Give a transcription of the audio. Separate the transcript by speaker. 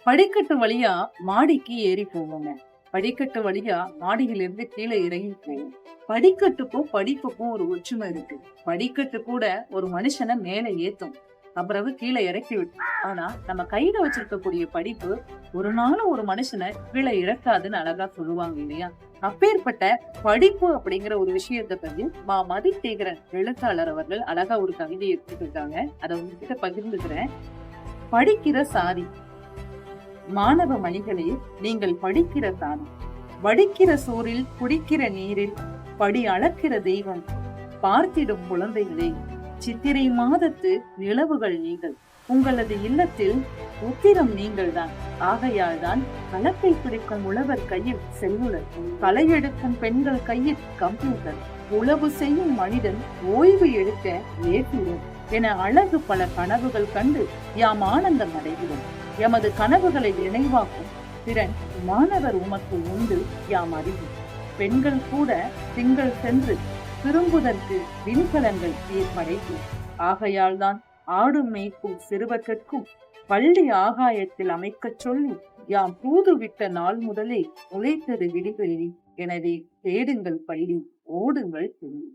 Speaker 1: படிக்கட்டு வழியா மாடிக்கு ஏறி போவோங்க. படிக்கட்டு வழியா மாடியிலிருந்து கீழே இறங்கி போவோம். படிக்கட்டுக்கும் படிப்புக்கும் ஒரு ஒற்றுமை இருக்கு. படிக்கட்டு கூட ஒரு மனுஷனை மேல ஏத்தும், அப்புறம் கீழே இறக்கி விடும். ஆனா நம்ம கையில வச்சிருக்கக்கூடிய படிப்பு ஒரு நாளும் ஒரு மனுஷனை கீழே இறக்காதுன்னு அழகா சொல்லுவாங்க இல்லையா? அப்பேற்பட்ட படிப்பு அப்படிங்கிற ஒரு விஷயத்தை பத்தி மதிசேகரன் எழுத்தாளர் அவர்கள் அழகா ஒரு கவிதை எடுத்துக்கிட்டாங்க. அதை உங்ககிட்ட பகிர்ந்துக்கிறேன். படிக்கிற சாதி. மாணவ மணிகளே, நீங்கள் படிக்கிற சாதி. வடிக்கிற சோறில் குடிக்கிற நீரில் படி அளக்கிற தெய்வம் பார்த்திடும் குழந்தைகளே, சித்திரை மாதத்து நிலவுகள் நீங்கள். உங்களது இல்லத்தில் உத்திரம் நீங்கள்தான். ஆகையால் தான் கலத்தை பிடிக்கும் உழவர் கையில் செல்லுலர், களையெடுக்கும் பெண்கள் கையில் கம்ப்யூட்டர், உழவு செய்யும் மனிதன் ஓய்வு எடுக்க ஏற்றுவர் என அழகு பல கனவுகள் கண்டு யாம் ஆனந்தம் அடைகிறோம். எமது கனவுகளை நினைவாக்கும் திறன் மாணவர் உமக்கு உண்டு, யாம் அறிவோம். பெண்கள் கூட திங்கள் சென்று திரும்புதற்கு விண்கலங்கள் ஏற்படைக்கும். ஆகையால் தான் ஆடும் மேய்க்கும் சிறுவர்க்கும் பள்ளி ஆகாயத்தில் அமைக்கச் சொல்லி யாம் தூது விட்ட நாள் முதலே உழைத்தது விடுகளில். எனவே தேடுங்கள் பள்ளி, ஓடுங்கள் பள்ளி.